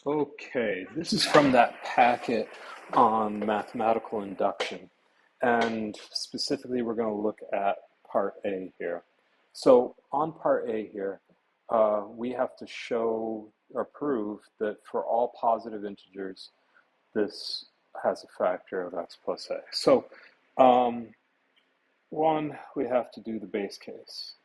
Okay, this is from that packet on mathematical induction. And specifically, we're going to look at part A here. So on part A here, we have to show or prove that for all positive integers, this has a factor of x plus a. So um, one, we have to do the base case.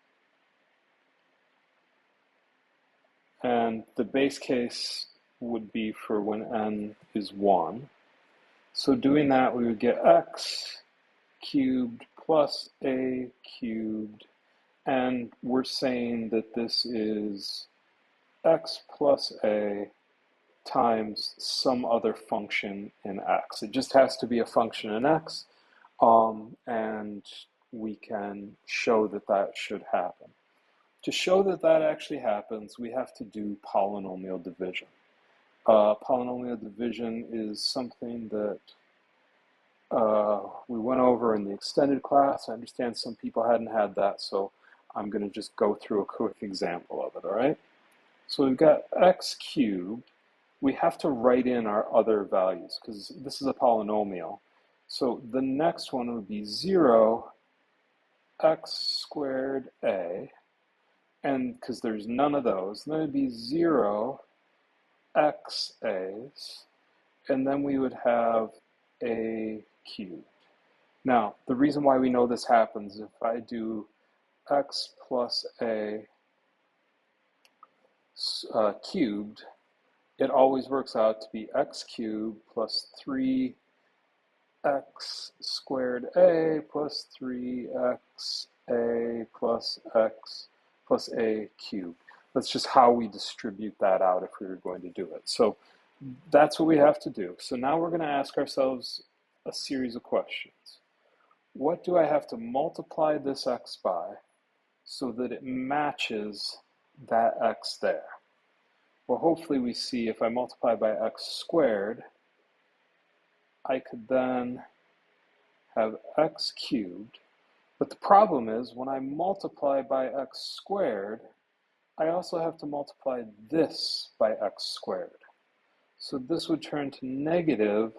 And the base case would be for when n is 1. So doing that, we would get x cubed plus a cubed, and we're saying that this is x plus a times some other function in x. It just has to be a function in x, and we can show that that should happen. To show that that actually happens, we have to do polynomial division. Polynomial division is something that we went over in the extended class. I understand some people hadn't had that, so I'm going to just go through a quick example of it, all right? So we've got x cubed. We have to write in our other values because this is a polynomial. So the next one would be 0 x squared a, and because there's none of those, then it'd be 0 x a's, and then we would have a cubed. Now, the reason why we know this happens, if I do x plus a cubed, it always works out to be x cubed plus 3x squared a plus 3x a plus x plus a cubed. That's just how we distribute that out if we were going to do it. So that's what we have to do. So now we're going to ask ourselves a series of questions. What do I have to multiply this x by so that it matches that x there? Well, hopefully we see if I multiply by x squared, I could then have x cubed. But the problem is when I multiply by x squared, I also have to multiply this by x squared. So this would turn to negative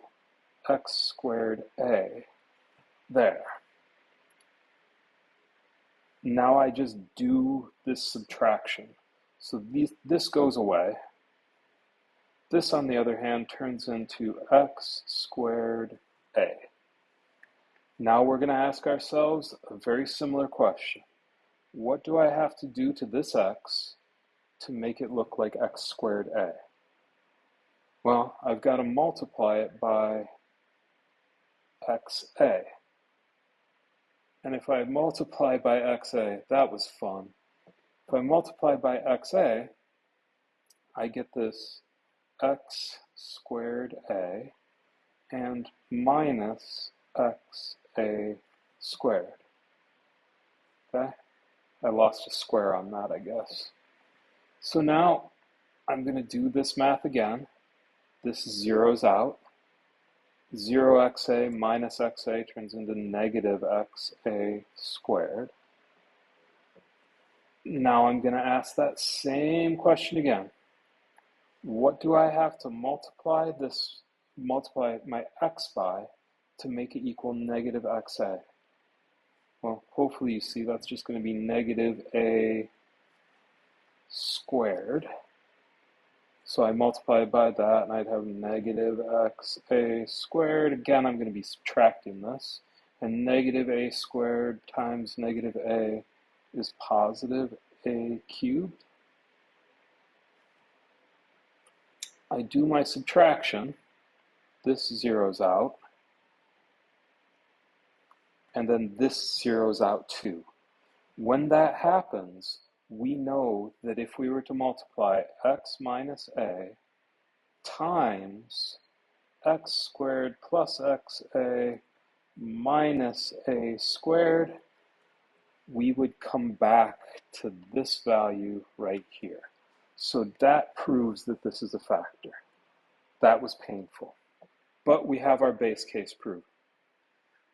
x squared a there. Now I just do this subtraction. So this goes away. This, on the other hand, turns into x squared a. Now we're going to ask ourselves a very similar question. What do I have to do to this x to make it look like x squared a? Well, I've got to multiply it by xa. And if I multiply by xa, that was fun. If I multiply by xa, I get this x squared a and minus xa squared. Okay? I lost a square on that, I guess. So now I'm going to do this math again. This zeroes out. 0xa minus xa turns into negative xa squared. Now I'm going to ask that same question again. What do I have to multiply my x by to make it equal negative xa? Well, hopefully you see that's just going to be negative a squared. So I multiply by that, and I'd have negative xa squared. Again, I'm going to be subtracting this. And negative a squared times negative a is positive a cubed. I do my subtraction. This zeroes out. And then this zeroes out too. When that happens, we know that if we were to multiply x minus a times x squared plus xa minus a squared, we would come back to this value right here. So that proves that this is a factor. That was painful. But we have our base case proved.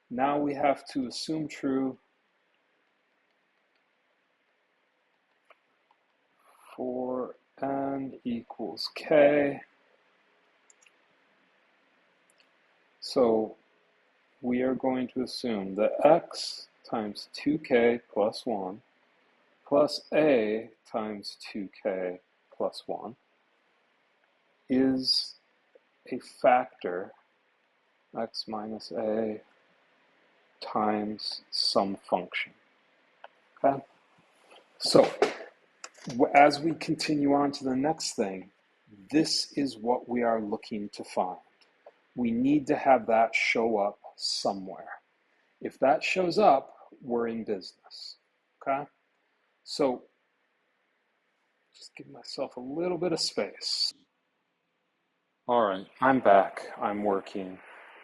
Now we have to assume true for n equals k, So we are going to assume that x times 2k plus 1 plus a times 2k plus 1 is a factor, x minus a times some function. Okay? So as we continue on to the next thing, this is what we are looking to find. We need to have that show up somewhere. If that shows up, we're in business. Okay? So just give myself a little bit of space. All right, I'm back. I'm working.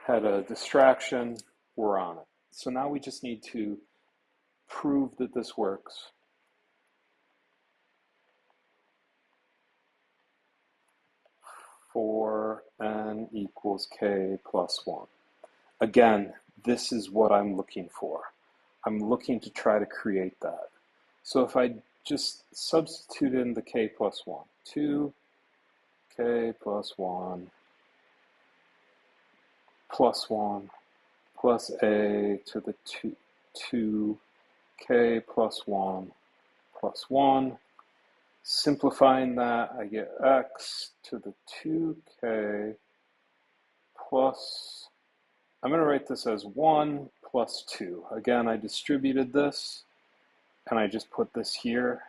Had a distraction. We're on it. So now we just need to prove that this works. For n equals k plus 1. Again, this is what I'm looking for. I'm looking to try to create that. So if I just substitute in the k plus 1, 2k plus 1 plus 1 plus a to the 2k plus 1 plus 1. Simplifying that, I get x to the 2k plus, I'm going to write this as 1 plus 2. Again, I distributed this, and I just put this here,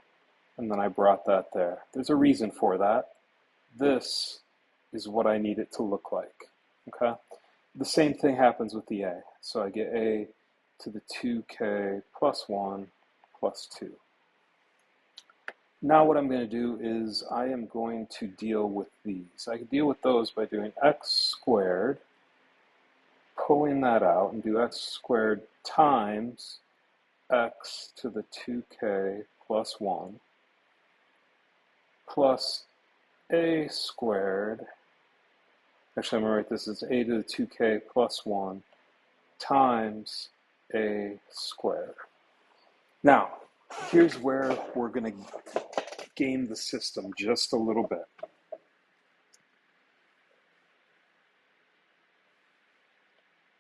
and then I brought that there. There's a reason for that. This is what I need it to look like. Okay? The same thing happens with the a. So I get a to the 2k plus 1 plus 2. Now what I'm going to do is I am going to deal with these. I can deal with those by doing x squared, pulling that out, and do x squared times x to the 2k plus 1 plus a squared. Actually, I'm going to write this as a to the 2k plus 1 times a squared. Now, here's where we're going to game the system just a little bit.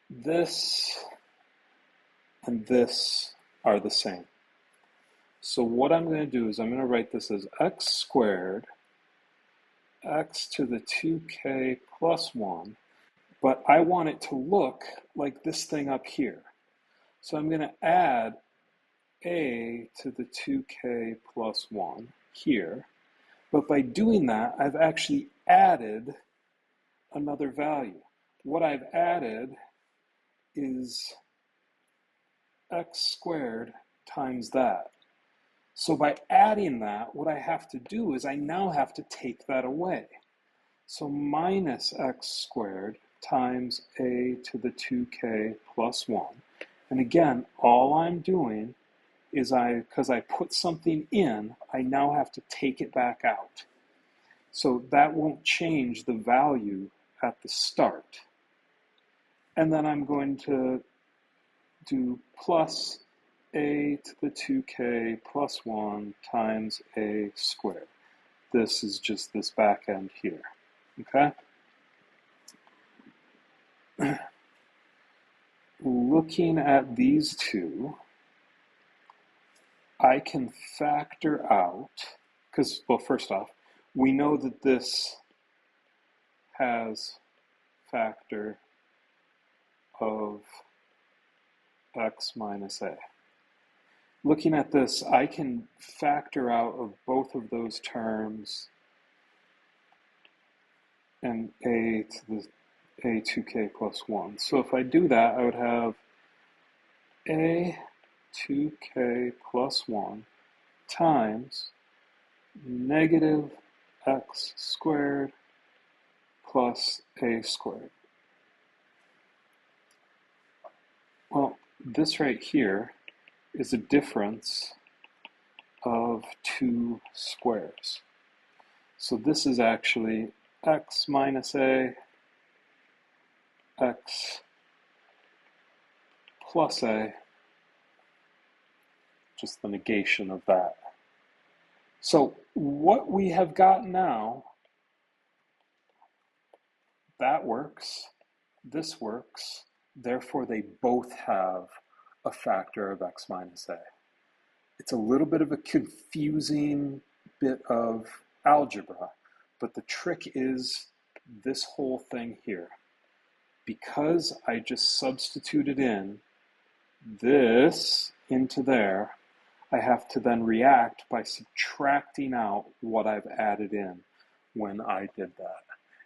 This and this are the same. So what I'm going to do is I'm going to write this as x squared, x to the 2k plus 1, but I want it to look like this thing up here. So I'm going to add a to the 2k plus 1 here, but by doing that, I've actually added another value. What I've added is x squared times that. So by adding that, what I have to do is I now have to take that away. So minus x squared times a to the 2k plus 1. And again, all I'm doing is because I put something in, I now have to take it back out. So that won't change the value at the start. And then I'm going to do plus a to the 2k plus 1 times a squared. This is just this back end here. Okay? Looking at these two, I can factor out, because, well, first off, we know that this has factor of x minus a. Looking at this, I can factor out of both of those terms and a to the a2k plus 1. So if I do that, I would have a 2k plus 1 times negative x squared plus a squared. Well, this right here is a difference of two squares. So this is actually x minus a, x plus a, just the negation of that. So what we have got now, that works. this works, therefore they both have a factor of x minus a. It's a little bit of a confusing bit of algebra, but the trick is this whole thing here. Because I just substituted in this into there, I have to then react by subtracting out what I've added in when I did that.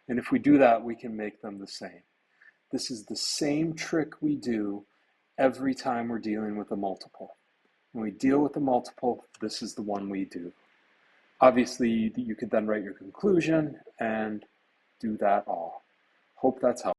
And if we do that, we can make them the same. This is the same trick we do every time we're dealing with a multiple. When we deal with a multiple, this is the one we do. Obviously, you could then write your conclusion and do that all. Hope that's helpful.